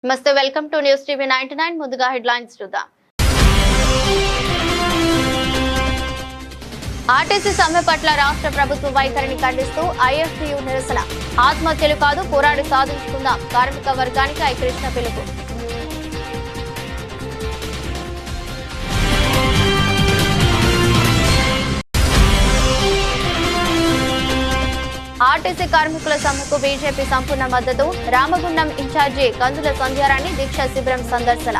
నమస్తే, welcome to news TV 99. ముందుగా headlines చూద్దాం. ఆర్టీసీ సమ్మె పట్ల రాష్ట్ర ప్రభుత్వ వైఖరిని ఖండిస్తూ ఐఎఫ్టీయూ నిరసన. ఆత్మహత్యలు కాదు, పోరాడి సాధించుకుందాం. కార్మిక వర్గానికి ఐకృష్ణ పిలుపు. ఆర్టీసీ కార్మికుల సమ్మెకు బీజేపీ సంపూర్ణ మద్దతు. రామగుండం ఇన్ఛార్జి కందుల సంధ్యారాణి దీక్షా శిబిరం సందర్శన.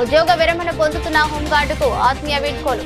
ఉద్యోగ విరమణ పొందుతున్న హోంగార్డుకు ఆత్మీయ వీడ్కోలు.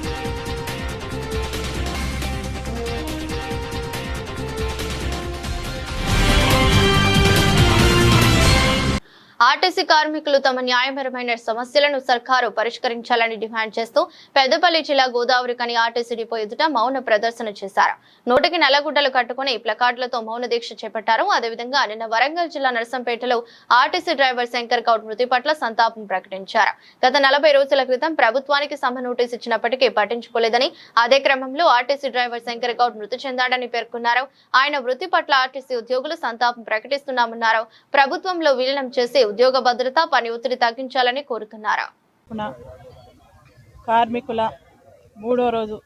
ఆర్టీసీ కార్మికులు తమ న్యాయపరమైన సమస్యలను సర్కారు పరిష్కరించాలని డిమాండ్ చేస్తూ పెద్దపల్లి జిల్లా గోదావరిఖని ఆర్టీసీ డిపో ఎదుట మౌన ప్రదర్శన చేశారు. నోటికి నల్లగుడ్డలు కట్టుకుని ప్లకార్డులతో మౌన దీక్ష చేపట్టారు. అదేవిధంగా నిన్న వరంగల్ జిల్లా నర్సంపేటలో ఆర్టీసీ డ్రైవర్ శంకర్ గౌడ్ మృతి పట్ల సంతాపం ప్రకటించారు. గత 40 రోజుల క్రితం ప్రభుత్వానికి సమ్మె నోటీస్ ఇచ్చినప్పటికీ పట్టించుకోలేదని, అదే క్రమంలో ఆర్టీసీ డ్రైవర్ శంకర్ గౌడ్ మృతి చెందాడని పేర్కొన్నారు. ఆయన మృతి పట్ల ఆర్టీసీ ఉద్యోగులు సంతాపం ప్రకటిస్తున్నామన్నారు. ప్రభుత్వంలో విలీనం చేసి ఉద్యోగ భద్రత, పని ఒత్తిడి తగ్గించాలని కోరుతున్నారు. కార్మికుల 3వ రోజు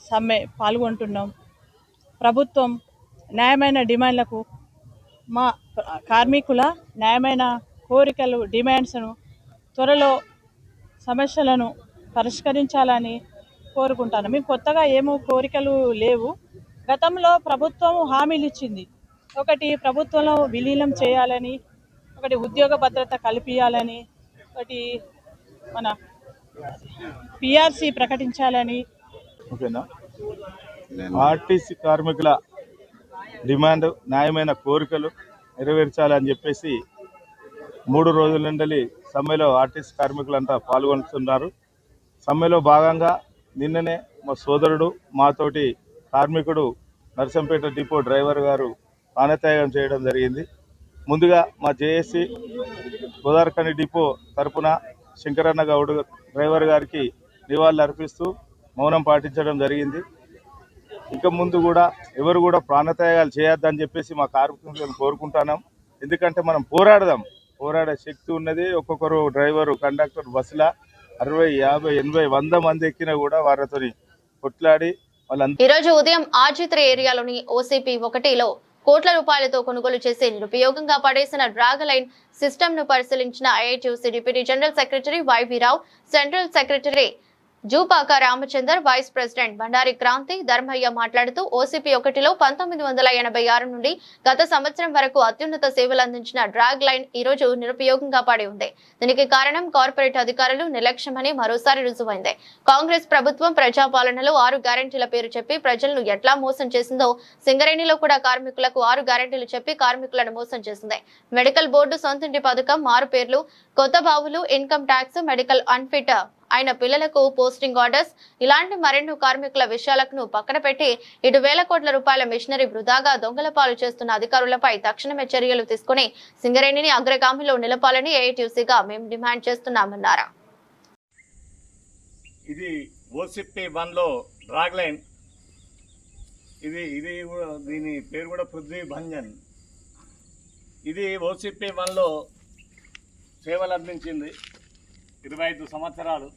సమ్మె పాల్గొంటున్నాం. ప్రభుత్వం న్యాయమైన డిమాండ్లకు, మా కార్మికుల న్యాయమైన కోరికలు, డిమాండ్స్ను త్వరలో సమస్యలను పరిష్కరించాలని కోరుకుంటాను. మేము కొత్తగా ఏమో కోరికలు లేవు. గతంలో ప్రభుత్వం హామీలు ఇచ్చింది. ఒకటి ప్రభుత్వంలో విలీనం చేయాలని, ఒకటి ఉద్యోగ భద్రత కల్పించాలని, ఒకటి మన పిఆర్సి ప్రకటించాలని. ఓకేనా, ఆర్టీసీ కార్మికుల డిమాండ్, న్యాయమైన కోరికలు నెరవేర్చాలని చెప్పేసి 3 రోజుల నుండి సమ్మెలో ఆర్టీసీ కార్మికులంతా పాల్గొంటున్నారు. సమ్మెలో భాగంగా నిన్ననే మా సోదరుడు, మాతోటి కార్మికుడు, నర్సంపేట డిపో డ్రైవర్ గారు ప్రాణత్యాగం చేయడం జరిగింది. ముందుగా మా జేఏసీ గోదావరిఖని డిపో తరపున శంకరన్న గౌడ్ డ్రైవర్ గారికి నివాళులు అర్పిస్తూ మౌనం పాటించడం జరిగింది. ఇక ముందు కూడా ఎవరు కూడా ప్రాణత్యాగాలు చేయొద్దని చెప్పేసి మా కార్మికులను కోరుకుంటున్నాం. ఎందుకంటే మనం పోరాడే శక్తి ఉన్నది. ఒక్కొక్కరు డ్రైవరు, కండక్టర్ బస్సుల 60, 50, 80, 100 మంది ఎక్కినా కూడా వారితో కొట్లాడి ఈ రోజు ఉదయం ఆర్జీ3 ఏరియాలోని ఓసీపీ 1లో కోట్ల రూపాయలతో కొనుగోలు చేసి నిరుపయోగంగా పడేసిన డ్రాగ్ లైన్ సిస్టమ్ ను పరిశీలించిన IITUC deputy general secretary YV Rao, central secretary Jupaka Ramachander, vice president Bandari Kranthi Dharmaiah మాట్లాడుతూ ఓసీపీ 1లో 1986 నుండి గత సంవత్సరం వరకు అత్యున్నత సేవలు అందించిన డ్రాగ్ లైన్ ఈ రోజు నిరుపయోగంగా పడి ఉంది. దీనికి కారణం కార్పొరేట్ అధికారులు నిర్లక్ష్యమని మరోసారి రుజువైంది. కాంగ్రెస్ ప్రభుత్వం ప్రజాపాలనలో 6 గ్యారెంటీల పేరు చెప్పి ప్రజలను ఎట్లా మోసం చేసిందో సింగరేణిలో కూడా కార్మికులకు 6 గ్యారెంటీలు చెప్పి కార్మికులను మోసం చేసింది. మెడికల్ బోర్డు, సొంతింటి పథకం, మారు పేర్లు, కొత్త బావులు, ఇన్కమ్ ట్యాక్స్, మెడికల్ అన్ఫిట్ అయిన పిల్లలకు పోస్టింగ్ ఆర్డర్స్, ఇలాంటి మరెన్నో కార్మికుల విషయాలను పక్కన పెట్టి ఇటు వేల కోట్ల రూపాయల మిషనరీ వృధాగా దొంగల పాలు చేస్తున్న అధికారులపై తక్షణమే చర్యలు తీసుకుని సింగరేణిని అగ్రగామిలో నిలపాలని ఏఐటీయూసీగా మేము డిమాండ్ చేస్తున్నామన్నారు. ఇది ఓసీపీ 1లో డ్రాగ్ లైన్. ఇది దీని పేరు కూడా పృథ్వీ భంజన్. ఇది ఓసీపీ 1లో సేవలు అందించింది 25 సంవత్సరాలు.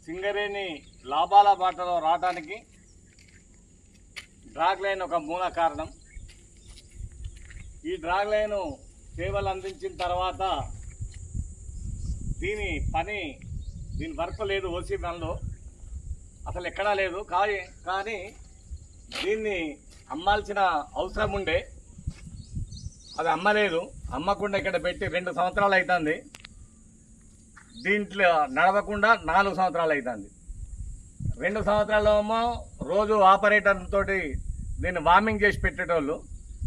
సింగరేణి లాభాల బాటలో రావడానికి డ్రాగ్ లైన్ ఒక మూల కారణం. ఈ డ్రాగ్ లైన్ సేవలు అందించిన తర్వాత దీని వర్క్ లేదు ఓసీ 1లో, అసలు ఎక్కడా లేదు. కానీ దీన్ని అమ్మాల్సిన అవసరం ఉండే, అది అమ్మలేదు. అమ్మకుండా ఇక్కడ పెట్టి 2 సంవత్సరాలు అవుతుంది. దీంట్లో నడవకుండా 4 సంవత్సరాలు అవుతుంది. 2 సంవత్సరాలేమో రోజు ఆపరేటర్ తోటి దీన్ని వార్మింగ్ చేసి పెట్టేటోళ్ళు,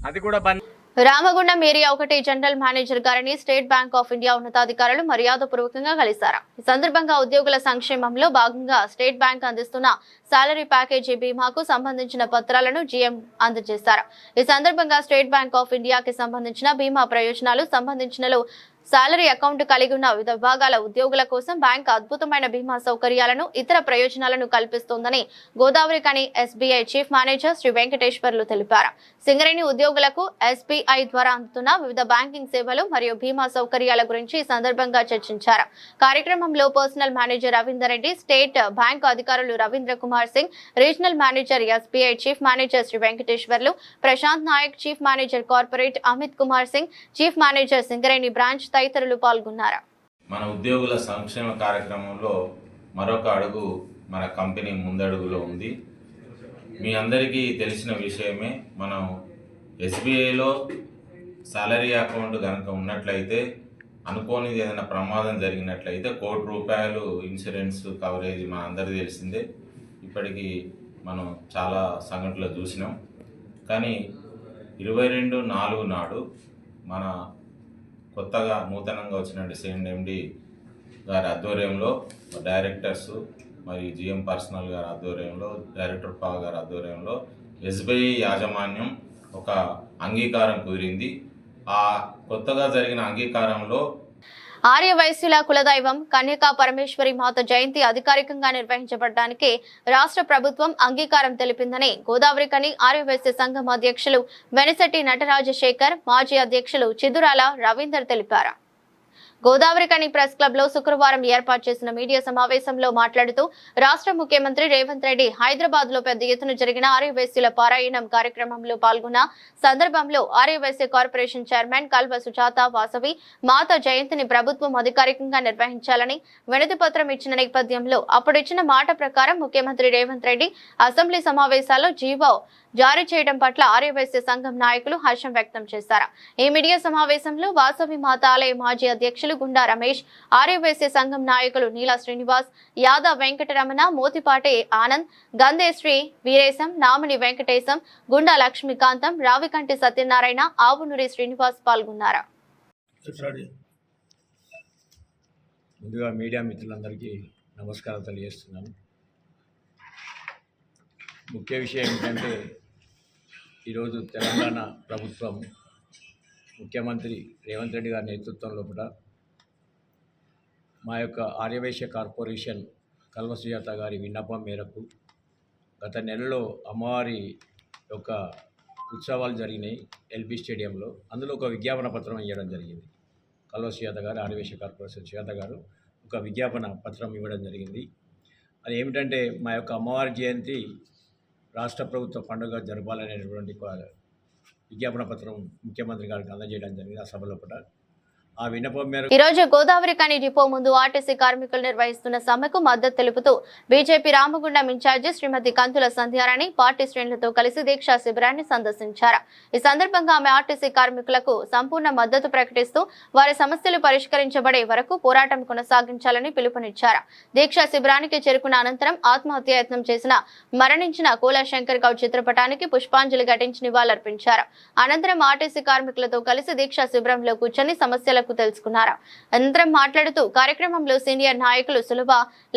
అది కూడా బంద్. రామగుండం ఏరియా 1 జనరల్ మేనేజర్ గారిని స్టేట్ బ్యాంక్ ఆఫ్ ఇండియా ఉన్నతాధికారులు మర్యాదపూర్వకంగా కలిశారు. ఈ సందర్భంగా ఉద్యోగుల సంక్షేమంలో భాగంగా స్టేట్ బ్యాంక్ అందిస్తున్న సాలరీ ప్యాకేజీ బీమాకు సంబంధించిన పత్రాలను జీఎం అందజేశారు. ఈ సందర్భంగా స్టేట్ బ్యాంక్ ఆఫ్ ఇండియాకి సంబంధించిన బీమా ప్రయోజనాలు సంబంధించిన సాలరీ అకౌంట్ కలిగి ఉన్న వివిధ విభాగాల ఉద్యోగుల కోసం బ్యాంక్ అద్భుతమైన బీమా సౌకర్యాలను ఇతర ప్రయోజనాలను కల్పిస్తోందని Godavarikhani SBI chief manager Shri Venkateswarlu తెలిపారు. సింగరేణి ఉద్యోగులకు ఎస్బీఐ ద్వారా అందుతున్న వివిధ బ్యాంకింగ్ సేవలు మరియు బీమా సౌకర్యాల గురించి ఈ సందర్భంగా చర్చించారు. కార్యక్రమంలో personal manager Ravinder Reddy, state bank అధికారులు Ravindra Kumar Singh, regional manager SBI chief manager Shri Venkateswarlu, Prashant Nayak, chief manager corporate Amit Kumar Singh, chief manager Singareni branch తదితరులు పాల్గొన్నారు. మన ఉద్యోగుల సంక్షేమ కార్యక్రమంలో మరొక అడుగు మన కంపెనీ ముందడుగులో ఉంది. మీ అందరికీ తెలిసిన విషయమే, మనం ఎస్బీఐలో సాలరీ అకౌంట్ కనుక ఉన్నట్లయితే అనుకోనిది ఏదైనా ప్రమాదం జరిగినట్లయితే ₹1,00,00,000 ఇన్సూరెన్స్ కవరేజ్ మన అందరికీ తెలిసిందే. ఇప్పటికీ మనం చాలా సంఘటనలు చూసినాం. కానీ 22/4 నాడు మన కొత్తగా నూతనంగా వచ్చినటువంటి CNMD గారి ఆధ్వర్యంలో డైరెక్టర్స్ మరియు GM పర్సనల్ గారి ఆధ్వర్యంలో, డైరెక్టర్ పా గారి ఆధ్వర్యంలో ఎస్బీఐ యాజమాన్యం ఒక అంగీకారం కుదిరింది. ఆ కొత్తగా జరిగిన అంగీకారంలో ఆర్యవైశ్యుల కులదైవం కన్యకా పరమేశ్వరి మాత జయంతి అధికారికంగా నిర్వహించబడడానికి రాష్ట్ర ప్రభుత్వం అంగీకారం తెలిపిందని గోదావరి కని ఆర్యవైశ్య సంఘం అధ్యక్షులు వెనిశెట్టి నటరాజశేఖర్, మాజీ అధ్యక్షులు చిదురాల రవీందర్ తెలిపారు. గోదావరి కని ప్రెస్ క్లబ్ లో శుక్రవారం ఏర్పాటు చేసిన మీడియా సమావేశంలో మాట్లాడుతూ రాష్ట్ర ముఖ్యమంత్రి రేవంత్ రెడ్డి హైదరాబాద్ లో పెద్ద ఎత్తున జరిగిన ఆర్యవైశ్యుల పారాయణం కార్యక్రమంలో పాల్గొన్న సందర్భంలో ఆర్యవైశ్య కార్పొరేషన్ చైర్మన్ కల్వ సుజాత వాసవి మాత జయంతిని ప్రభుత్వం అధికారికంగా నిర్వహించాలని వినతి పత్రం ఇచ్చిన నేపథ్యంలో అప్పుడిచ్చిన మాట ప్రకారం ముఖ్యమంత్రి రేవంత్ రెడ్డి అసెంబ్లీ సమావేశాల్లో జీవో జారీ చేయడం పట్ల ఆర్యవైశ్య సంఘం నాయకులు హర్షం వ్యక్తం చేశారు. ఈ మీడియా సమావేశంలో వాసవి మాత ఆలయ మాజీ అధ్యక్షులు గుండా రమేష్, ఆర్యవైశ్య సంఘం నాయకులు నీలా శ్రీనివాస్, యాదవ్ వెంకటరమణ, మోతిపాటి ఆనంద్, గంధేశ్రీ వీరేశం, నామిని వెంకటేశం, గుండా లక్ష్మీకాంతం, రావికంటి సత్యనారాయణ, ఆవునూరి శ్రీనివాస్ పాల్గొన్నారు. ముందుగా మీడియా మిత్రులందరికీ నమస్కారం తెలియజేస్తున్నాను. ముఖ్య విషయం ఏంటంటే, ఈరోజు తెలంగాణ ప్రభుత్వం ముఖ్యమంత్రి రేవంత్ రెడ్డి గారి నేతృత్వంలో కూడా మా యొక్క ఆర్యవైశ్య కార్పొరేషన్ కల్వ సుజాత గారి విన్నపం మేరకు గత నెలలో అమ్మవారి యొక్క ఉత్సవాలు జరిగినాయి ఎల్బీ స్టేడియంలో. అందులో ఒక విజ్ఞాపన పత్రం ఇవ్వడం జరిగింది. కల్వ సుజాత గారు, ఆర్యవైశ్య కార్పొరేషన్ సుజాత గారు ఒక విజ్ఞాపన పత్రం ఇవ్వడం జరిగింది. అది ఏమిటంటే, మా యొక్క అమ్మవారి జయంతి రాష్ట్ర ప్రభుత్వ పండుగ జరపాలనేటువంటి విజ్ఞాపన పత్రం ముఖ్యమంత్రి గారికి అందజేయడం జరిగింది. ఆ సభలో కూడా ఆ విన్నపం మేరకు ఈ రోజు గోదావరి కని డిపో ముందు ఆర్టీసీ కార్మికులు నిర్వహిస్తున్న సమ్మెకు మద్దతు తెలుపుతూ బీజేపీ రామగుండం ఇన్ఛార్జి శ్రీమతి కంతుల సంధ్యారాణి పార్టీ శ్రేణులతో కలిసి దీక్షా శిబిరాన్ని సందర్శించారు. ఈ సందర్భంగా ఆమె ఆర్టీసీ కార్మికులకు సంపూర్ణ మద్దతు ప్రకటిస్తూ వారి సమస్యలు పరిష్కరించబడే వరకు పోరాటం కొనసాగించాలని పిలుపునిచ్చారు. దీక్షా శిబిరానికి చేరుకున్న అనంతరం ఆత్మహత్యాయత్నం చేసిన మరణించిన కోలా శంకర్ గౌడ్ చిత్రపటానికి పుష్పాంజలి ఘటించి నివాళులర్పించారు. అనంతరం ఆర్టీసీ కార్మికులతో కలిసి దీక్షా శిబిరంలో కూర్చొని సమస్యలకు తెలుసుకున్నారు. అనంతరం మాట్లాడుతూ కార్యక్రమంలో సీనియర్ నాయకులు సులభ,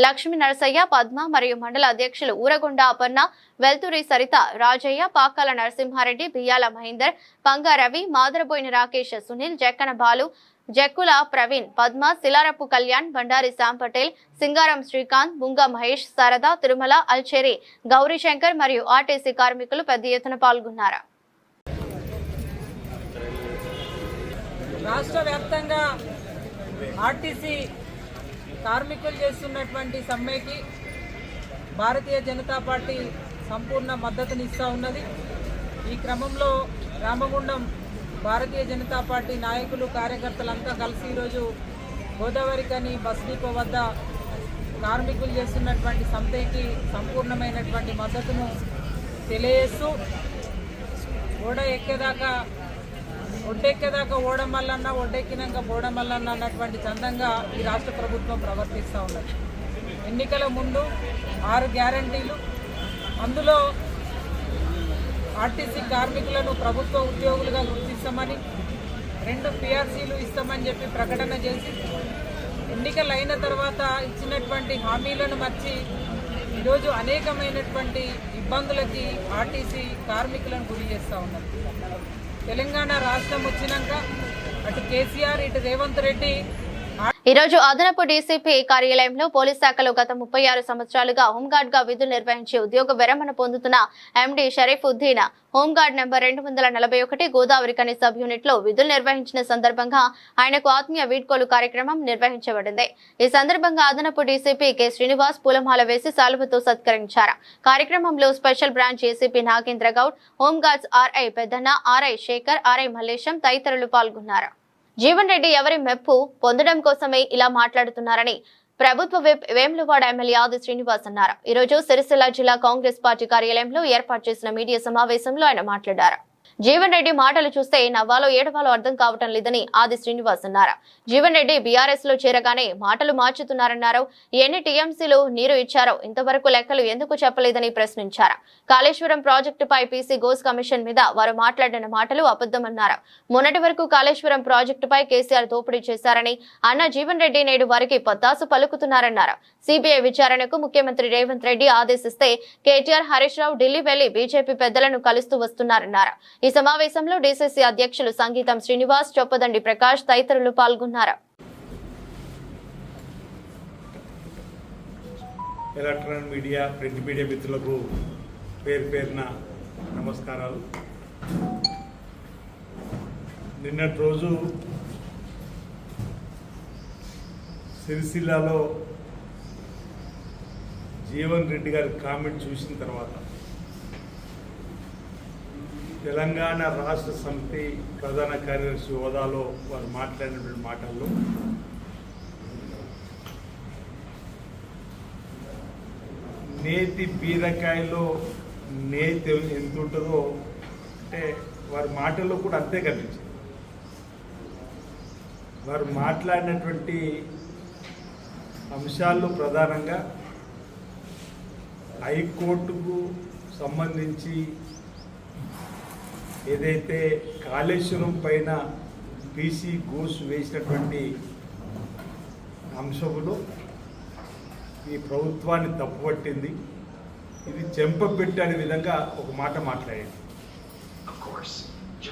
లక్ష్మీ నరసయ్య, పద్మ మరియు మండల అధ్యక్షులు ఊరగొండ అపర్ణ, వెల్తురి సరిత, రాజయ్య, పాకాల నరసింహారెడ్డి, బియ్యాల మహేందర్, పంగా రవి, మాదరబోయిన రాకేష్, సునీల్, జక్కన బాలు, జక్కుల ప్రవీణ్, పద్మ, శిలారపు కళ్యాణ్, బండారి శ్యామ్ పటేల్, సింగారం శ్రీకాంత్, బుంగ మహేష్, శారద, తిరుమల, అల్చేరి, గౌరీశంకర్ మరియు ఆర్టీసీ కార్మికులు పెద్ద ఎత్తున పాల్గొన్నారు. రాష్ట్ర వ్యాప్తంగా ఆర్టీసీ కార్మికులు చేస్తున్నటువంటి సమ్మెకి భారతీయ జనతా పార్టీ సంపూర్ణ మద్దతునిస్తూ ఉన్నది. ఈ క్రమంలో రామగుండం భారతీయ జనతా పార్టీ నాయకులు, కార్యకర్తలంతా కలిసి ఈరోజు గోదావరి కని బస్ డిపో వద్ద కార్మికులు చేస్తున్నటువంటి సమ్మెకి సంపూర్ణమైనటువంటి మద్దతును తెలియజేస్తూ ఒడ్డెక్కేదాకా ఓడమల్లన్న, ఒడ్డెక్కినాక బోడమల్లన్న అన్నటువంటి చందంగా ఈ రాష్ట్ర ప్రభుత్వం ప్రవర్తిస్తూ ఉన్నది. ఎన్నికల ముందు 6 గ్యారంటీలు, అందులో ఆర్టీసీ కార్మికులను ప్రభుత్వ ఉద్యోగులుగా గుర్తిస్తామని, 2 PRCలు ఇస్తామని చెప్పి ప్రకటన చేసి ఎన్నికలు అయిన తర్వాత ఇచ్చినటువంటి హామీలను మర్చి ఈరోజు అనేకమైనటువంటి ఇబ్బందులకి ఆర్టీసీ కార్మికులను గురి చేస్తూ ఉన్నారు. తెలంగాణ రాష్ట్రం వచ్చినాక అటు కేసీఆర్ ఇటు రేవంత్ రెడ్డి ఈ రోజు అదనపు డీసీపీ కార్యాలయంలో పోలీస్ శాఖలో గత 36 సంవత్సరాలుగా హోంగార్డ్ గా విధులు నిర్వహించి ఉద్యోగ విరమణ పొందుతున్న MD Sharifuddin home guard number 241 Godavari కని సబ్ యూనిట్ లో విధులు నిర్వహించిన సందర్భంగా ఆయనకు ఆత్మీయ వీడ్కోలు కార్యక్రమం నిర్వహించబడింది. ఈ సందర్భంగా అదనపు డీసీపీ కె శ్రీనివాస్ పూలమాల వేసి శాలువతో సత్కరించారు. కార్యక్రమంలో special branch ACP Nagendra Goud, home guards RI Peddanna, RI Sekhar, RI Mallesham తదితరులు పాల్గొన్నారు. జీవన్ రెడ్డి ఎవరి మెప్పు పొందడం కోసమే ఇలా మాట్లాడుతున్నారని ప్రభుత్వ విప్ వేములవాడ ఎమ్మెల్యే ఆది శ్రీనివాస్ అన్నారు. ఈ రోజు సిరిసిల్ల జిల్లా కాంగ్రెస్ పార్టీ కార్యాలయంలో ఏర్పాటు చేసిన మీడియా సమావేశంలో ఆయన మాట్లాడారు. జీవన్ రెడ్డి మాటలు చూస్తే నవ్వాలో ఏడవాలో అర్థం కావటం లేదని ఆది శ్రీనివాస్ అన్నారు. జీవన్ రెడ్డి బీఆర్ఎస్ లో చేరగానే మాటలు మార్చుతున్నారన్నారు. ఎన్ని టీఎంసీలు నీరు ఇచ్చారో ఇంతవరకు లెక్కలు ఎందుకు చెప్పలేదని ప్రశ్నించారు. కాళేశ్వరం ప్రాజెక్టుపై పీసీ గోస్ కమిషన్ మీద వారు మాట్లాడిన మాటలు అబద్ధమన్నారు. మొన్నటి వరకు కాళేశ్వరం ప్రాజెక్టుపై కేసీఆర్ దోపిడీ చేశారని అన్న జీవన్ రెడ్డి నేడు వారికి పత్తాసు పలుకుతున్నారన్నారు. సిబిఐ విచారణకు ముఖ్యమంత్రి రేవంత్ రెడ్డి ఆదేశిస్తే కేటీఆర్, హరీష్ రావు ఢిల్లీ వెళ్లి బీజేపీ పెద్దలను కలుస్తూ వస్తున్నారన్నారు. ఈ సమావేశంలో డీసీసీ అధ్యక్షులు సంగీతం శ్రీనివాస్, చొప్పదండి ప్రకాష్ తదితరులు పాల్గొన్నారు. ఎలక్ట్రానిక్ మీడియా, ప్రింట్ మీడియా మిత్రులకు పేరు పేరున నమస్కారాలు. నిన్నటి రోజు సిరిసిల్లాలో జీవన్ రెడ్డి గారి కామెంట్ చూసిన తర్వాత తెలంగాణ రాష్ట్ర సమితి ప్రధాన కార్యదర్శి హోదాలో వారు మాట్లాడినటువంటి మాటల్లో నేతి బీరకాయలో నేతి ఎంత ఉంటుందో అంటే వారి మాటల్లో కూడా అంతే కనిపించింది. వారు మాట్లాడినటువంటి అంశాల్లో ప్రధానంగా హైకోర్టుకు సంబంధించి ఏదైతే కాళేశ్వరం పైన పీసీ గోస్ వేసినటువంటి అంశంలో ఈ ప్రభుత్వాన్ని తప్పుపట్టింది. ఇది చెంపపెట్టే విధంగా ఒక మాట మాట్లాడింది.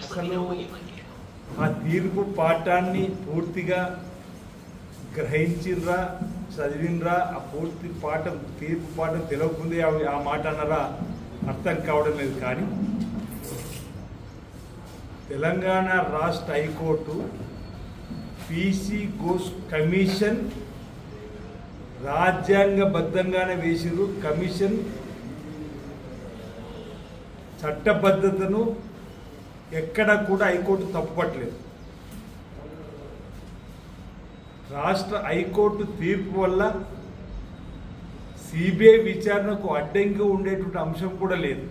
అసలు ఆ తీర్పు పాఠాన్ని పూర్తిగా గ్రహించిర్రా, చదివినరా, ఆ పూర్తి పాఠం తీర్పు పాఠం తెలియకుందే ఆ మాట అన్నారా అర్థం కావడం లేదు. కానీ తెలంగాణ రాష్ట్ర హైకోర్టు పీసీ గోస్ కమిషన్ రాజ్యాంగబద్ధంగానే వేసిరు. కమిషన్ చట్టబద్ధతను ఎక్కడ కూడా హైకోర్టు తప్పుపట్టలేదు. రాష్ట్ర హైకోర్టు తీర్పు వల్ల సిబిఐ విచారణకు అడ్డంగా ఉండేటువంటి అంశం కూడా లేదు.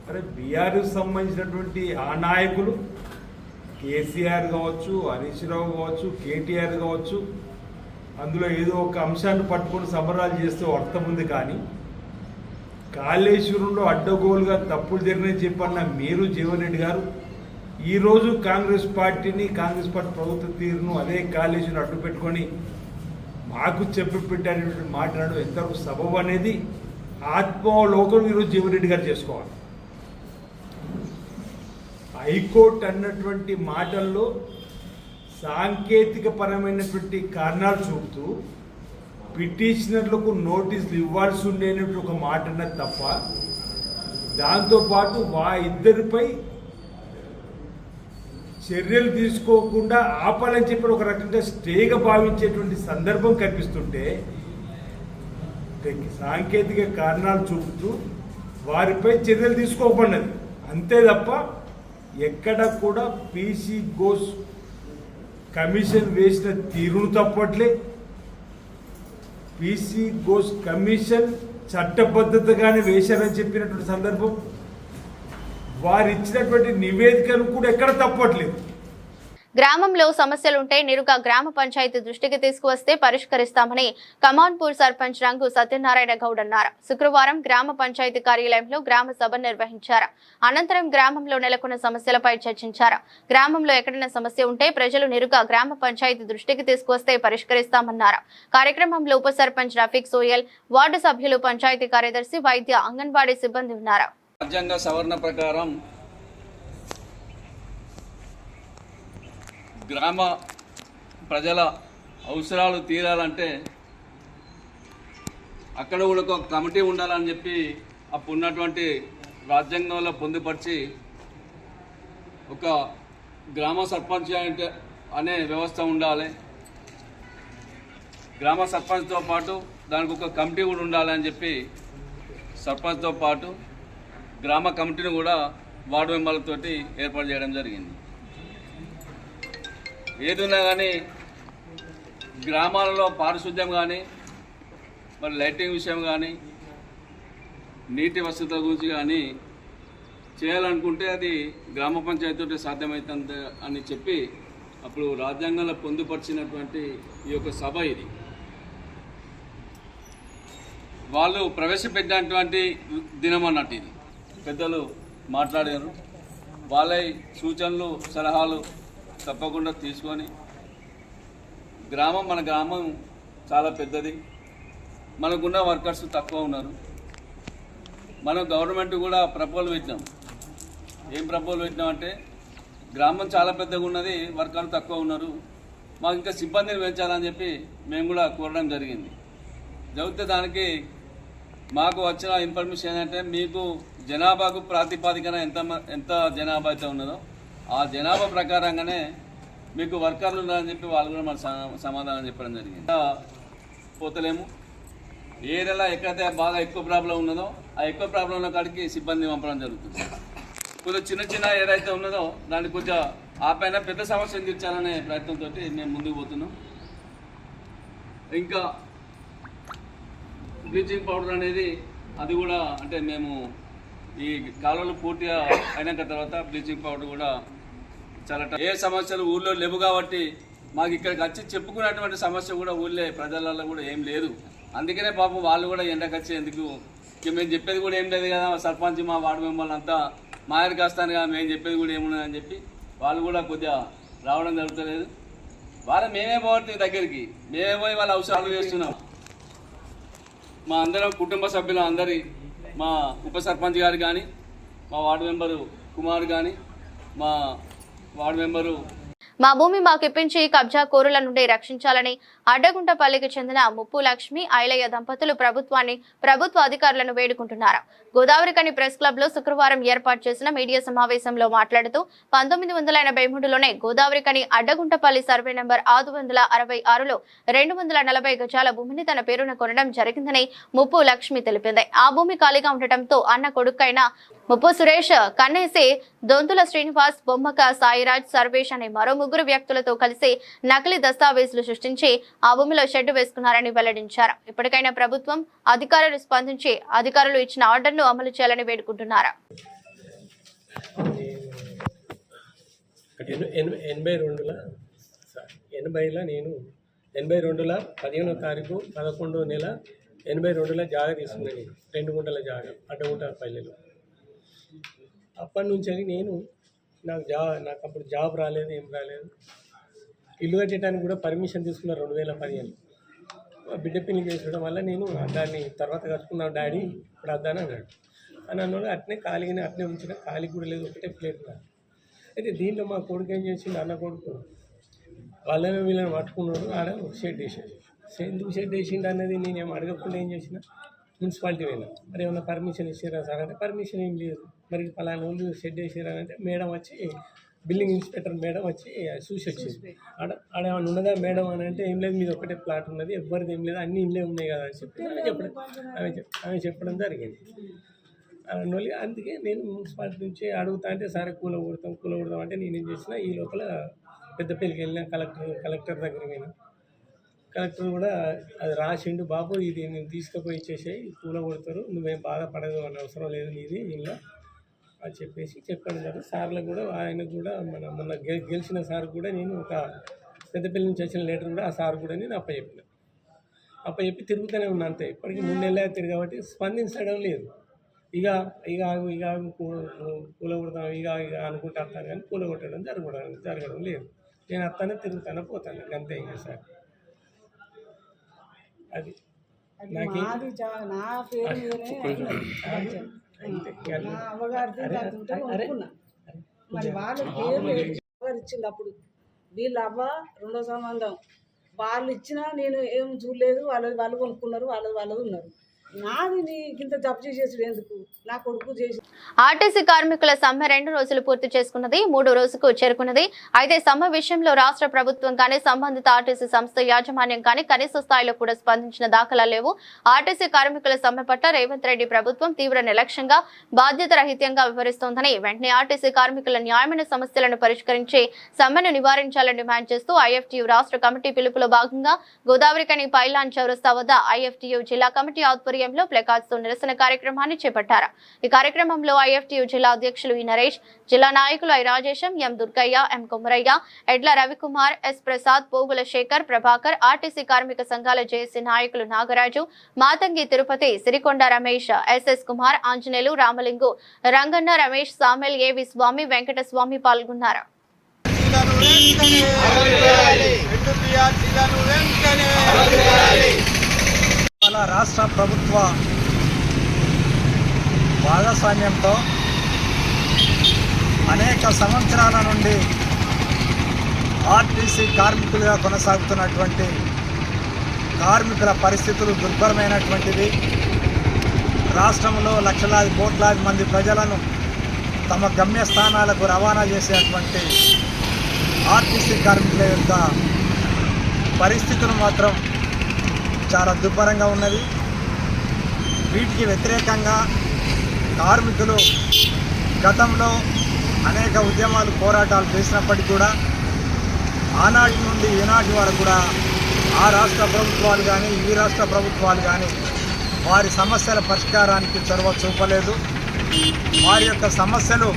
అరే బీఆర్ఎస్ సంబంధించినటువంటి ఆ నాయకులు కేసీఆర్ కావచ్చు, హరీష్ రావు కావచ్చు, కేటీఆర్ కావచ్చు, అందులో ఏదో ఒక అంశాన్ని పట్టుకొని సంబరాలు చేస్తే అర్థం ఉంది. కానీ కాళేశ్వరంలో అడ్డగోలుగా తప్పులు జరిగినాయని చెప్పన్న మీరు జీవన్ రెడ్డి గారు ఈరోజు కాంగ్రెస్ పార్టీ ప్రభుత్వ తీరును అదే కాళేశ్వరం అడ్డు పెట్టుకొని మాకు చెప్పి పెట్టేటువంటి మాట్లాడడం ఎంతవరకు సబబు అనేది ఆత్మలోకం ఈరోజు జీవన్ రెడ్డి గారు చేసుకోవాలి. హైకోర్టు అన్నటువంటి మాటల్లో సాంకేతిక పరమైనటువంటి కారణాలు చూపుతూ పిటిషనర్లకు నోటీసులు ఇవ్వాల్సి ఉండేటువంటి ఒక మాట అన్నది తప్ప దాంతోపాటు ఇద్దరిపై చర్యలు తీసుకోకుండా ఆపాలని చెప్పి ఒక రకంగా స్టేగా భావించేటువంటి సందర్భం కనిపిస్తుంటే సాంకేతిక కారణాలు చూపుతూ వారిపై చర్యలు తీసుకోకూడదు అంతే తప్ప ఎక్కడ కూడా పీసీ గోస్ కమిషన్ వేసిన తీరును తప్పట్లే. పీసీ గోస్ కమిషన్ చట్టబద్ధతగానే వేశారని చెప్పినటువంటి సందర్భం, వారు ఇచ్చినటువంటి నివేదికను కూడా ఎక్కడ తప్పట్లేదు. గ్రామంలో సమస్యలుంటే నేరుగా గ్రామ పంచాయతీ దృష్టికి తీసుకువస్తే పరిష్కరిస్తామని కమాన్పూర్ సర్పంచ్ రంగు సత్యనారాయణ గౌడ్ అన్నారు. శుక్రవారం గ్రామ పంచాయతీ కార్యాలయంలో గ్రామ సభ నిర్వహించారు. అనంతరం గ్రామంలో నెలకొన్న సమస్యలపై చర్చించారు. గ్రామంలో ఎక్కడైనా సమస్య ఉంటే ప్రజలు నేరుగా గ్రామ పంచాయతీ దృష్టికి తీసుకువస్తే పరిష్కరిస్తామన్నారు. కార్యక్రమంలో ఉప సర్పంచ్ రఫీక్ సోయల్, వార్డు సభ్యులు, పంచాయతీ కార్యదర్శి, వైద్య, అంగన్వాడీ సిబ్బంది ఉన్నారు. రాజ్యాంగ సవరణ ప్రకారం గ్రామ ప్రజల అవసరాలు తీరాలంటే అక్కడ కూడా ఒక కమిటీ ఉండాలని చెప్పి అప్పుడు ఉన్నటువంటి రాజ్యాంగంలో పొందుపరిచి ఒక గ్రామ సర్పంచ్ అనే వ్యవస్థ ఉండాలి. గ్రామ సర్పంచ్తో పాటు దానికి ఒక కమిటీ కూడా ఉండాలని చెప్పి సర్పంచ్తో పాటు గ్రామ కమిటీని కూడా వార్డు మెంబర్లతోటి ఏర్పాటు చేయడం జరిగింది. ఏదున్నా కానీ గ్రామాలలో పారిశుద్ధ్యం కానీ, మరి లైటింగ్ విషయం కానీ, నీటి వసతుల గురించి కానీ చేయాలనుకుంటే అది గ్రామ పంచాయతీతో సాధ్యమవుతుంది అని చెప్పి అప్పుడు రాజ్యాంగంలో పొందుపరిచినటువంటి ఈ యొక్క సభ ఇది. వాళ్ళు ప్రవేశపెట్టినటువంటి దినం అన్నట్టు ఇది. పెద్దలు మాట్లాడారు. వాళ్ళ సూచనలు, సలహాలు తప్పకుండా తీసుకొని మన గ్రామం చాలా పెద్దది, మనకున్న వర్కర్స్ తక్కువ ఉన్నారు. మనం గవర్నమెంట్ కూడా ప్రపోజల్ పెట్టినాం. ఏం ప్రపోజల్ పెట్టినామంటే గ్రామం చాలా పెద్దగా ఉన్నది, వర్కర్లు తక్కువ ఉన్నారు, మాకు ఇంకా సిబ్బందిని పెంచాలని చెప్పి మేము కూడా కోరడం జరిగింది. జరిగితే దానికి మాకు వచ్చిన ఇన్ఫర్మేషన్ ఏంటంటే మీకు జనాభాకు ప్రాతిపాదికన ఎంత జనాభా అయితే ఉన్నదో ఆ జనాభా ప్రకారంగానే మీకు వర్కర్లు ఉన్నారని చెప్పి వాళ్ళు కూడా మన సమాధానం చెప్పడం జరిగింది. పోతలేము. ఏరియాలో ఎక్కడైతే బాగా ఎక్కువ ప్రాబ్లం ఉన్నదో ఆ ఎక్కువ ప్రాబ్లం ఉన్న కాడికి సిబ్బంది పంపడం జరుగుతుంది. కొంచెం చిన్న ఏదైతే ఉన్నదో దాన్ని కొంచెం ఆ పైన పెద్ద సమస్యను తీర్చాలనే ప్రయత్నంతో మేము ముందుకు పోతున్నాం. ఇంకా బ్లీచింగ్ పౌడర్ అనేది అది కూడా అంటే మేము ఈ కాలువలు పూర్తిగా అయినాక తర్వాత బ్లీచింగ్ పౌడర్ కూడా చాలా ఏ సమస్యలు ఊళ్ళో లేవు కాబట్టి మాకు ఇక్కడికి వచ్చి చెప్పుకున్నటువంటి సమస్య కూడా ఊళ్ళో ప్రజలలో కూడా ఏం లేదు. అందుకనే పాపం వాళ్ళు కూడా ఎండకు వచ్చేందుకు మేము చెప్పేది కూడా ఏం లేదు కదా, సర్పంచ్ మా వార్డు మెంబర్లు అంతా మా దగ్గరికి వస్తాను కదా, మేము చెప్పేది కూడా ఏమున్నదని చెప్పి వాళ్ళు కూడా కొద్దిగా రావడం జరుగుతలేదు. వాళ్ళు మేమే పోవచ్చు దగ్గరికి, మేమే పోయి వాళ్ళ అవసరాలు చేస్తున్నాం. మా అందరం కుటుంబ సభ్యులు అందరి, మా ఉప సర్పంచ్ గారు కానీ, మా వార్డు మెంబరు కుమార్ కానీ, మా వార్డు మెంబరు మా భూమి మాకు ఇప్పించి కబ్జా కోరుల నుండి రక్షించాలని అడ్డగుంటపల్లికి చెందిన ముప్పు లక్ష్మి, ఐలయ్య దంపతులు ప్రభుత్వ అధికారులను వేడుకుంటున్నారు. గోదావరికని ప్రెస్ క్లబ్ లో శుక్రవారం ఏర్పాటు చేసిన మీడియా సమావేశంలో మాట్లాడుతూ 1983లోనే గోదావరికని అడ్డగుంటపల్లి సర్వే నంబర్ 666లో 240 గజాల భూమిని తన పేరున కొనడం జరిగిందని ముప్పు లక్ష్మి తెలిపింది. ఆ భూమి ఖాళీగా ఉండటంతో అన్న కొడుకైన ముప్పు సురేష్, కన్నేసి, దొంతుల శ్రీనివాస్, బొమ్మక సాయిరాజ్, సర్వేష్ అనే మరో 3 వ్యక్తులతో కలిసి నకిలీ దస్తావేజులు సృష్టించి ఆ భూమిలో షెడ్డు వేసుకున్నారని వెల్లడించారు. ఇప్పటికైనా ప్రభుత్వం అధికారులు స్పందించి అధికారులు ఇచ్చిన ఆర్డర్ను అమలు చేయాలని వేడుకుంటున్నారు. 82లో నేను 82లో 15వ తారీఖు 11వ నెల 82లో జాగా తీసుకున్నాను. 2 గుంటల జాగా అడ్డగుంటపల్లిలో. అప్పటి నుంచి నాకు అప్పుడు జాబ్ రాలేదు, ఏం రాలేదు. ఇల్లు కట్టడానికి కూడా పర్మిషన్ తీసుకున్న 2015. బిడ్డ పెళ్లి చేసుకోవడం వల్ల నేను దాన్ని తర్వాత కట్టుకున్నాను డాడీ, ఇప్పుడు అద్దాను అన్నాడు. అని అన్నాడు. అట్నే ఖాళీగానే అట్నే ఉంచిన, ఖాళీ కూడా లేదు, ఒకటే ప్లేట్ కాదు. అయితే దీంట్లో మా కొడుకు ఏం చేసిండు, అన్న కొడుకు వాళ్ళని వీళ్ళని పట్టుకున్నాడు. ఆడ షెడ్ వేసేది. ఎందుకు షెడ్ వేసిండు అనేది నేనేం అడగకుండా ఏం చేసిన, మున్సిపాలిటీ పోయినా, మరి ఏమన్నా పర్మిషన్ ఇచ్చారా సార్ అంటే పర్మిషన్ ఏం లేదు. మరి పలానా వాళ్ళు షెడ్ వేసారా అంటే మేడం వచ్చి, బిల్డింగ్ ఇన్స్పెక్టర్ మేడం వచ్చి చూసి వచ్చింది. ఆడ ఏమైనా ఉన్నదా మేడం అని అంటే ఏం లేదు, మీది ఒకటే ప్లాట్ ఉన్నది, ఎవరిది ఏం లేదు, అన్నీ ఇల్లే ఉన్నాయి కదా అని చెప్పి ఆమె చెప్పడం జరిగింది. అందుకే నేను మున్సిపాలిటీ నుంచి అడుగుతా అంటే సరే కూలగొడతాం అంటే నేనేం చేసిన, ఈ లోపల పెద్దపల్లికి వెళ్ళిన కలెక్టర్ దగ్గర పోయినా. కలెక్టర్ కూడా అది రాసిండు, బాబు ఇది నేను తీసుకుపోయి ఇచ్చేసేయి, కూలగొడతారు, నువ్వేం బాధపడదు అని అవసరం లేదు నీది ఇలా అని చెప్పేసి చెప్పడం జరిగింది. సార్లకు కూడా ఆయనకు కూడా మొన్న గెలిచిన సార్ కూడా నేను ఒక పెద్దపల్లి నుంచి వచ్చిన లెటర్ కూడా ఆ సార్ కూడా నేను అప్పచెప్పి తిరుగుతూనే ఉన్నా అంతే. ఇప్పటికీ 3 నెలలు అవుతుంది కాబట్టి స్పందించడం లేదు. ఇక కూలగొడతాం ఇక అనుకుంటూ వస్తాను కానీ కూలగొట్టడం జరగడం లేదు. నేను వస్తానే తిరుగుతానే పోతాను అంతే. ఇంకా సార్ అది నాకు ఇచ్చింది అప్పుడు వీళ్ళ అవ్వ రెండో సంబంధం వాళ్ళు ఇచ్చినా నేను ఏం చూడలేదు. వాళ్ళు కొనుక్కున్నారు, వాళ్ళది ఉన్నారు. నాది నీకింత జప్తు చేసేది ఎందుకు? నా కొడుకు చేసి ఆర్టీసీ కార్మికుల సమ్మె 2 రోజులు పూర్తి చేసుకున్నది, 3వ రోజుకు చేరుకున్నది. అయితే సమ్మె విషయంలో రాష్ట్ర ప్రభుత్వం కానీ సంబంధిత ఆర్టీసీ సంస్థ యాజమాన్యం కానీ కనీస స్థాయిలో కూడా స్పందించిన దాఖలా లేవు. ఆర్టీసీ కార్మికుల సమ్మె పట్ల రేవంత్ రెడ్డి ప్రభుత్వం తీవ్ర నిర్లక్ష్యంగా బాధ్యత రహితంగా వ్యవహరిస్తోందని, వెంటనే ఆర్టీసీ కార్మికుల న్యాయమైన సమస్యలను పరిష్కరించి సమ్మెను నివారించాలని డిమాండ్ చేస్తూ ఐఎఫ్టీయూ రాష్ట్ర కమిటీ పిలుపులో భాగంగా గోదావరికని పైలాన్ చౌరస్తా వద్ద ఐఎఫ్టీయూ జిల్లా కమిటీ ఆధ్వర్యంలో ప్లకార్డ్స్ తో నిరసన కార్యక్రమాన్ని చేపట్టారు. ఈ కార్యక్రమంలో ఐఎఫ్టీయూ జిల్లా అధ్యక్షులు ఈ నరేష్, జిల్లా నాయకులు ఐ రాజేశం, ఎం దుర్గయ్య, ఎం కుమరయ్య, ఎడ్ల రవికుమార్, ఎస్ ప్రసాద్, పోగుల శేఖర్, ప్రభాకర్, ఆర్టీసీ కార్మిక సంఘాల జేఏసీ నాయకులు నాగరాజు, మాతంగి తిరుపతి, సిరికొండ రమేష్, ఎస్ఎస్ కుమార్, ఆంజనేయులు, రామలింగు, రంగన్న, రమేష్, సామెల్, ఏవి స్వామి, వెంకట స్వామి పాల్గొన్నారు. రాష్ట్ర ప్రభుత్వ భాగస్వామ్యంతో అనేక సంవత్సరాల నుండి ఆర్టీసీ కార్మికులుగా కొనసాగుతున్నటువంటి కార్మికుల పరిస్థితులు దుర్భరమైనటువంటివి. రాష్ట్రంలో లక్షలాది కోట్లాది మంది ప్రజలను తమ గమ్యస్థానాలకు రవాణా చేసేటువంటి ఆర్టీసీ కార్మికుల యొక్క పరిస్థితులు మాత్రం చాలా దుర్భరంగా ఉన్నవి. వీటికి వ్యతిరేకంగా కార్మికులు గతంలో అనేక ఉద్యమాలు పోరాటాలు చేసినప్పటికీ కూడా ఆనాటి నుండి ఈనాటి వరకు కూడా ఆ రాష్ట్ర ప్రభుత్వాలు కానీ ఈ రాష్ట్ర ప్రభుత్వాలు కానీ వారి సమస్యల పరిష్కారానికి చొరవ చూపలేదు. వారి యొక్క సమస్యలు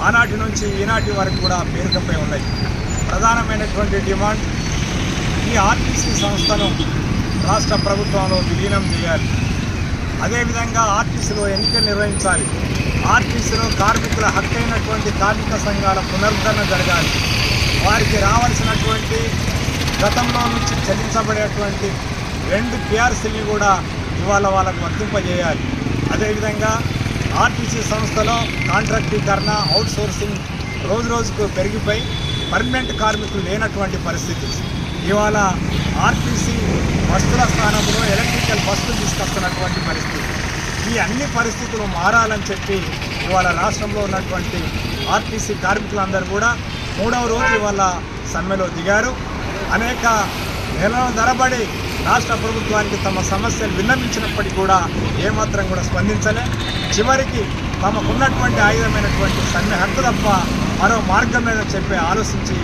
ఆనాటి నుంచి ఈనాటి వరకు కూడా పేరుకపై ఉన్నాయి. ప్రధానమైనటువంటి డిమాండ్ ఈ ఆర్టీసీ సంస్థను రాష్ట్ర ప్రభుత్వంలో విలీనం చేయాలి. అదేవిధంగా ఆర్టీసీలో ఎన్నికలు నిర్వహించాలి. ఆర్టీసీలో కార్మికుల హక్కైనటువంటి కార్మిక సంఘాల పునరుద్ధరణ జరగాలి. వారికి రావాల్సినటువంటి గతంలో నుంచి చెల్లించబడేటువంటి 2 PRCలు కూడా ఇవాళ వాళ్ళకు వర్తింపజేయాలి. అదేవిధంగా ఆర్టీసీ సంస్థలో కాంట్రాక్టీకరణ, అవుట్సోర్సింగ్ రోజుకు పెరిగిపోయి పర్మనెంట్ కార్మికులు లేనటువంటి పరిస్థితి. ఇవాళ ఆర్టీసీ బస్సుల స్థానంలో ఎలక్ట్రికల్ బస్సులు తీసుకొస్తున్నటువంటి పరిస్థితి. ఈ అన్ని పరిస్థితులు మారాలని చెప్పి ఇవాళ రాష్ట్రంలో ఉన్నటువంటి ఆర్టీసీ కార్మికులందరూ కూడా 3వ రోజు ఇవాళ సమ్మెలో దిగారు. అనేక నెలల తరబడి రాష్ట్ర ప్రభుత్వానికి తమ సమస్యలు విన్నవించినప్పటికీ కూడా ఏమాత్రం కూడా స్పందించలే. చివరికి తమకున్నటువంటి ఆయుధమైనటువంటి సమ్మె హక్కు తప్ప మరో మార్గం లేదని చెప్పి ఆలోచించి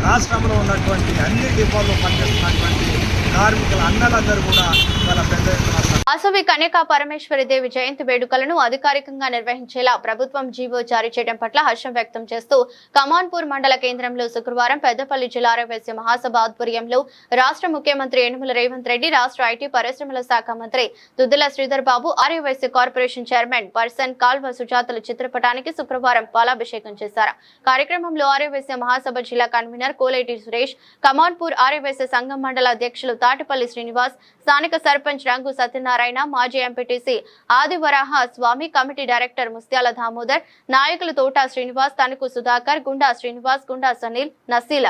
రాష్ట్రంలో ఉన్నటువంటి అన్ని డిపోల్లో పనిచేస్తున్నటువంటి కార్మికుల అన్నలందరూ కూడా చాలా పెద్ద ఎత్తున వాసవి కన్యకా పరమేశ్వరి దేవి జయంతి వేడుకలను అధికారికంగా నిర్వహించేలా ప్రభుత్వం జీవో జారీ చేయడం పట్ల హర్షం వ్యక్తం చేస్తూ కమాన్పూర్ మండల కేంద్రంలో శుక్రవారం పెద్దపల్లి జిల్లా ఆర్యవైశ్య మహాసభ ఆధ్వర్యంలో రాష్ట్ర ముఖ్యమంత్రి యనమల రేవంత్ రెడ్డి, రాష్ట్ర ఐటీ పరిశ్రమల శాఖ మంత్రి Duddilla Sridhar Babu, Aryavysya corporation chairman person కాల్వ సుజాతల చిత్రపటానికి శుక్రవారం పాలాభిషేకం చేశారు. కార్యక్రమంలో ఆర్యవైశ్య మహాసభ జిల్లా కన్వీనర్ కోలేటి సురేష్, కమాన్పూర్ ఆర్యవైశ్య సంఘం మండల అధ్యక్షులు తాటిపల్లి శ్రీనివాస్, స్థానిక సర్పంచ్ రంగు సత్యనారాయణ, మాజీ ఎంపీటీసీ ఆదివరాహ స్వామి, కమిటీ డైరెక్టర్ ముస్త్యాల దామోదర్, నాయకులు తోటా శ్రీనివాస్, తణుకు సుధాకర్, గుండా శ్రీనివాస్, గుండా సనీల్, నసీల,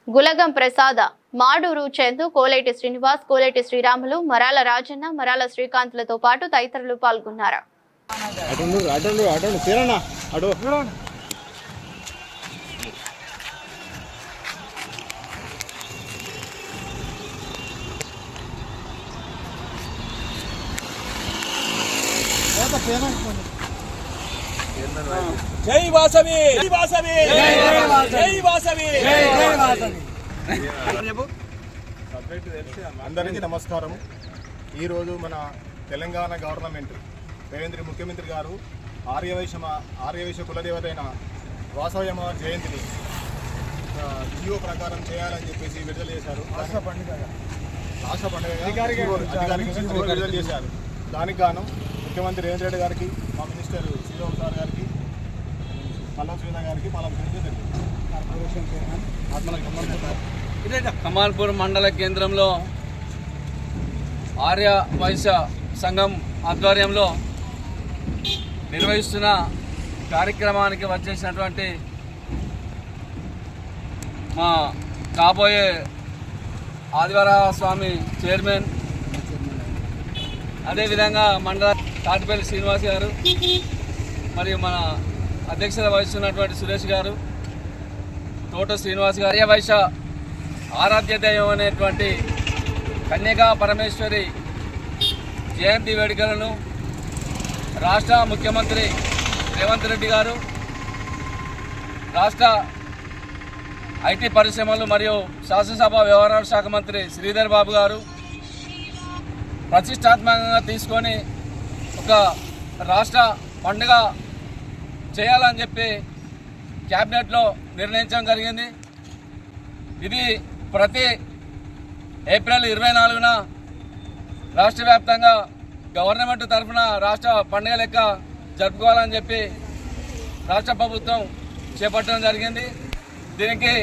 గులగం ప్రసాద, మాడూరు చందు, కోలేటి శ్రీనివాస్, కోలేటి శ్రీరాములు, మరాల రాజన్న, మరాల శ్రీకాంత్లతో పాటు తదితరులు పాల్గొన్నారు. జై వాసవి, జై వాసవి, జై వాసవి, జై వాసవి. అందరికీ నమస్కారం. ఈరోజు మన తెలంగాణ గవర్నమెంట్ ముఖ్యమంత్రి గారు ఆర్యవైశ్య కులదేవతైన వాసవయ్యమ్మ జయంతిని జియో ప్రకారం చేయాలని చెప్పేసి విడుదల చేశారు. రాష్ట్ర పండుగ విడుదల చేశారు. దానికి గాను ముఖ్యమంత్రి రేవంత్ రెడ్డి గారికి, మా మినిస్టర్ శ్రీరామ్ సార్ గారికి, పల్లవ శ్రీధ గారికి కమాల్పూర్ మండల కేంద్రంలో ఆర్య వైశ్య సంఘం ఆధ్వర్యంలో నిర్వహిస్తున్న కార్యక్రమానికి వచ్చేసినటువంటి మా కాబోయే ఆదివారాల స్వామి చైర్మన్, అదేవిధంగా మండల తాటిపల్లి శ్రీనివాస్ గారు, మరియు మన అధ్యక్షత వహిస్తున్నటువంటి సురేష్ గారు, తోట శ్రీనివాస్ గారు, ఆర్య వైశ్య ఆరాధ్య దైవం అనేటువంటి కన్యకా పరమేశ్వరి జయంతి వేడుకలను రాష్ట్ర ముఖ్యమంత్రి రేవంత్ రెడ్డి గారు, రాష్ట్ర ఐటీ పరిశ్రమలు మరియు శాసనసభ వ్యవహారాల శాఖ మంత్రి శ్రీధర్ బాబు గారు ప్రతిష్టాత్మకంగా తీసుకొని ఒక రాష్ట్ర పండుగ చేయాలని చెప్పి క్యాబినెట్లో నిర్ణయించడం జరిగింది. ఇది ప్రతి ఏప్రిల్ 24న రాష్ట్ర వ్యాప్తంగా గవర్నమెంట్ తరఫున రాష్ట్ర పండుగ లెక్క జరుపుకోవాలని చెప్పి రాష్ట్ర ప్రభుత్వం చేపట్టడం జరిగింది. దీనికి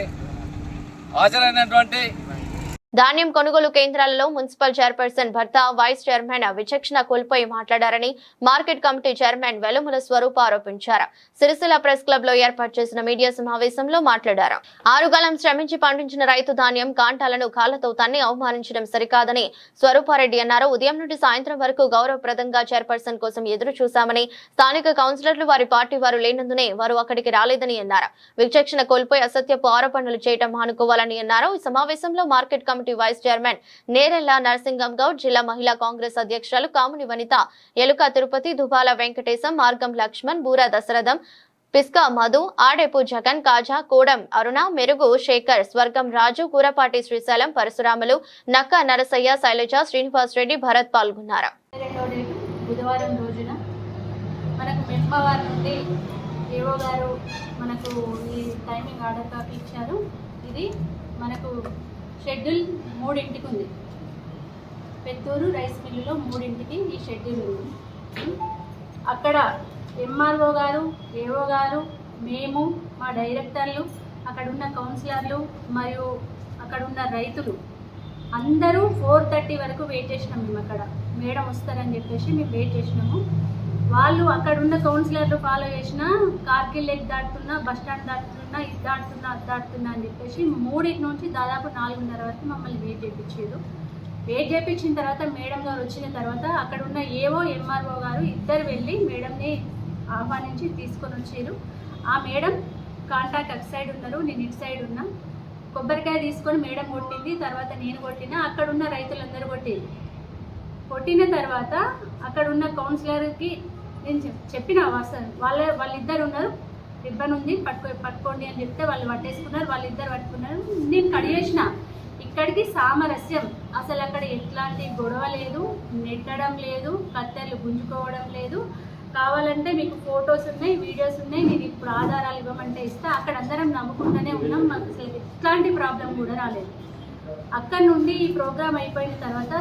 హాజరైనటువంటి ధాన్యం కొనుగోలు కేంద్రాలలో మున్సిపల్ చైర్పర్సన్ భర్త వైస్ చైర్మన్ విచక్షణ కోల్పోయి మాట్లాడారని మార్కెట్ కమిటీ చైర్మన్ వెలుముల స్వరూప ఆరోపించారు. సిరిసిల్ల ప్రెస్ క్లబ్ లో ఏర్పాటు చేసిన మీడియా సమావేశంలో మాట్లాడారు. 6 కాలం శ్రమించి పండించిన రైతు ధాన్యం కాంటాలను కాళ్లతో తన్ని అవమానించడం సరికాదని స్వరూపారెడ్డి అన్నారు. ఉదయం నుండి సాయంత్రం వరకు గౌరవప్రదంగా చైర్పర్సన్ కోసం ఎదురు చూశామని, స్థానిక కౌన్సిలర్లు వారి పార్టీ వారు లేనందునే వారు అక్కడికి రాలేదని అన్నారు. విచక్షణ కోల్పోయి అసత్యపు ఆరోపణలు చేయడం మానుకోవాలని అన్నారు. ఈ సమావేశంలో market committee vice chairman Nerella Narasingam Goud, జిల్లా మహిళా కాంగ్రెస్ అధ్యక్షులు కాముని వనిత, ఎలుక తిరుపతి, దుబాల వెంకటేశం, మార్గం లక్ష్మణ్, బూర దశరథం, పిస్కా మధు, ఆడేపు జగన్, కాజా, కోడం అరుణ, మెరుగు శేఖర్, స్వర్గం రాజు, కూరపాటి శ్రీశైలం, పరశురాములు, నక్క నరసయ్య, శైలజ, శ్రీనివాస్ రెడ్డి, భరత్ పాల్గొన్నారు. బుధవారం రోజున మనకు మెంబర్ నుండి ఏవో గారు మనకు ఈ టైమింగ్ ఆర్డర్ కాపీ ఇచ్చారు. ఇది మనకు షెడ్యూల్ 3ంటికి ఉంది. పెత్తూరు రైస్ మిల్లులో 3ంటికి ఈ షెడ్యూల్ ఉంది. అక్కడ ఎంఆర్ఓ గారు, ఏఓ గారు, మేము, మా డైరెక్టర్లు, అక్కడున్న కౌన్సిలర్లు మరియు అక్కడున్న రైతులు అందరూ 4:30 వరకు వెయిట్ చేసినాం. మేము అక్కడ మేడం వస్తారని చెప్పేసి మేము వెయిట్ చేసినాము. వాళ్ళు అక్కడున్న కౌన్సిలర్లు ఫాలో చేసిన కార్గిల్ లెక్ దాటుతున్నా, బస్టాండ్ దాటుతున్నా, ఇది దాటుతున్నా, అది దాటుతున్నా అని చెప్పేసి 3 నుంచి దాదాపు 4:30 వరకు మమ్మల్ని వెయిట్ చేయించారు. వెయిట్ చేయించిన తర్వాత మేడం గారు వచ్చిన తర్వాత అక్కడున్న ఏఓ, ఎంఆర్ఓ గారు ఇద్దరు వెళ్ళి మేడంని ఆహ్వానించి తీసుకొని వచ్చారు. ఆ మేడం కాంటాక్ట్ అటు సైడ్ ఉన్నారు, నేను ఇటు సైడ్ ఉన్నా. కొబ్బరికాయ తీసుకొని మేడం కొట్టింది, తర్వాత నేను కొట్టినా, అక్కడున్న రైతులందరూ కొట్టిన తర్వాత అక్కడున్న కౌన్సిలర్కి నేను చెప్పిన వాళ్ళిద్దరు ఉన్నారు, రిబ్బన్ ఉంది పట్టుకోండి అని చెప్తే వాళ్ళు పట్టేసుకున్నారు. వాళ్ళిద్దరు పట్టుకున్నారు, నేను కడిగేసిన. ఇక్కడికి సామరస్యం, అసలు అక్కడ ఎట్లాంటి గొడవ లేదు, నెట్టడం లేదు, కత్తెరలు గుంజుకోవడం లేదు. కావాలంటే మీకు ఫొటోస్ ఉన్నాయి, వీడియోస్ ఉన్నాయి, నేను ఇప్పుడు ఆధారాలు ఇవ్వమంటే ఇస్తా. అక్కడ అందరం నమ్ముకుంటూనే ఉన్నాం, మాకు అసలు ఎట్లాంటి ప్రాబ్లం కూడా రాలేదు. అక్కడ నుండి ఈ ప్రోగ్రామ్ అయిపోయిన తర్వాత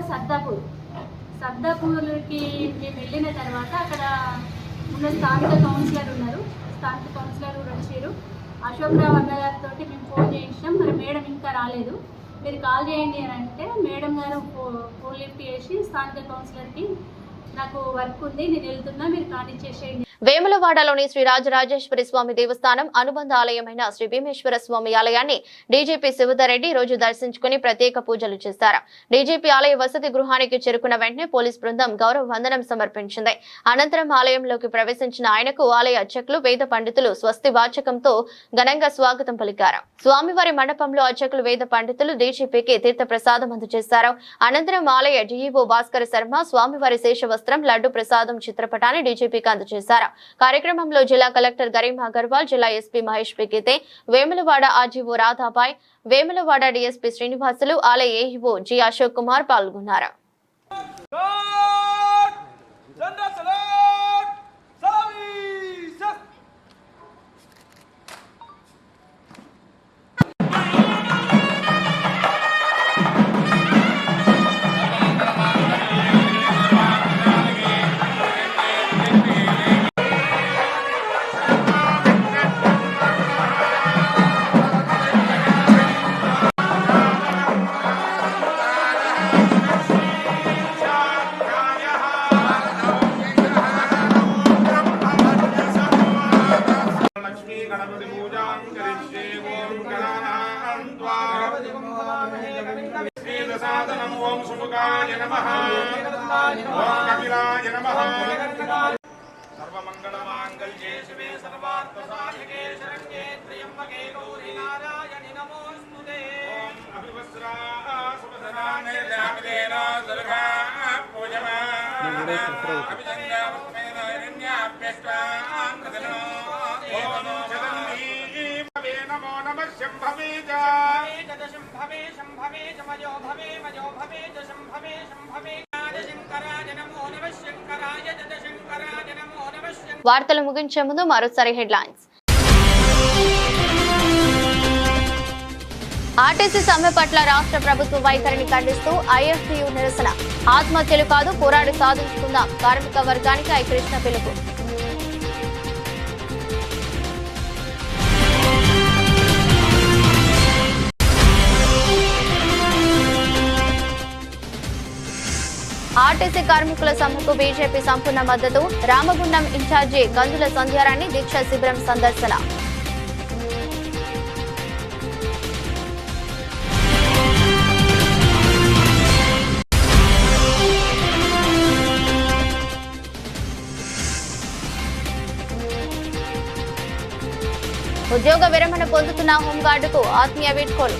సర్దాపూర్కి మేము వెళ్ళిన తర్వాత అక్కడ ఉన్న స్థానిక కౌన్సిలర్ ఉన్నారు, స్థానిక కౌన్సిలర్ కూడా వచ్చారు. అశోక్ రావు అన్న గారితో మేము ఫోన్ చేయించినాం, మరి మేడం ఇంకా రాలేదు, మీరు కాల్ చేయండి అని అంటే మేడం గారు ఫోన్ లిఫ్ట్ చేసి స్థానిక కౌన్సిలర్కి నాకు వర్క్ ఉంది, నేను వెళ్తున్నా, మీరు కానిచ్చేసేయండి. వేములవాడలోని శ్రీ రాజరాజేశ్వరి స్వామి దేవస్థానం అనుబంధ ఆలయమైన శ్రీ భీమేశ్వర స్వామి ఆలయాన్ని డీజీపీ శివధరెడ్డి రోజు దర్శించుకుని ప్రత్యేక పూజలు చేశారు. డీజీపీ ఆలయ వసతి గృహానికి చేరుకున్న వెంటనే పోలీస్ బృందం గౌరవ వందనం సమర్పించింది. అనంతరం ఆలయంలోకి ప్రవేశించిన ఆయనకు ఆలయ అర్చకులు, వేద పండితులు స్వస్తి వాచకంతో ఘనంగా స్వాగతం పలికారు. స్వామివారి మండపంలో అర్చకులు, వేద పండితులు డీజీపీకి తీర్థ ప్రసాదం అందజేశారు. అనంతరం ఆలయ డీఈఓ భాస్కర్ శర్మ స్వామివారి శేషవస్త్రం, లడ్డు ప్రసాదం చిత్రపటాన్ని డీజీపీకి అందజేశారు. కార్యక్రమంలో జిల్లా కలెక్టర్ గరీం అగర్వాల్, జిల్లా ఎస్పీ మహేష్ పిగితే, వేములవాడ ఆర్జీఓ రాధాబాయ్, వేములవాడ డీఎస్పీ శ్రీనివాసులు, ఆలయ ఏఈఓ జి అశోక్ కుమార్ పాల్గొన్నారు. జై ప్రసాదనం ఓం సుముఖాయ నమః ఓం కపిలాయ నమః సర్వమంగళమాంగళ్యే శివే సర్వార్థసాధికే శరణ్యే త్ర్యంబకే గౌరీ నారాయణి నమోస్తుతే ఓం అభివస్రా సుభద్రానే జాగదేన దుర్గా పూజమాన అభిజంగామేన హిరణ్యాభ్యష్టాం కదనో ఓం శరణీ నమో నమః శంభవే శంభవే శంభవే మయో భవే శంభవే శంభవే శంకరాయ నమో నమః శంకరాయ శంకరాయ నమో నమః. వార్తలు ముగించే ముందు మరోసారి హెడ్లైన్స్. ఆర్టీసీ సమ్మె పట్ల రాష్ట్ర ప్రభుత్వ వైఖరిని ఖండిస్తూ ఐఎఫ్టీయూ నిరసన. ఆత్మహత్యలు కాదు, పోరాడి సాధించుకుందాం. కార్మిక వర్గానికి ఐకృష్ణ పిలుపు. ఆర్టీసీ కార్మికుల సమ్మెకు బీజేపీ సంపూర్ణ మద్దతు. రామగుండం ఇన్ఛార్జి గందుల సంధ్యారాణి దీక్షా శిబిరం సందర్శన. ఉద్యోగ విరమణ పొందుతున్న హోంగార్డుకు ఆత్మీయ వీడ్కోలు.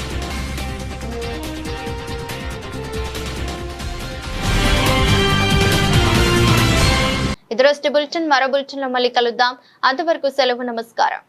ఇదరోజు బులెటిన్. మరో బులెటిన్ లో మళ్ళీ కలుద్దాం. అంతవరకు సెలవు. నమస్కారం.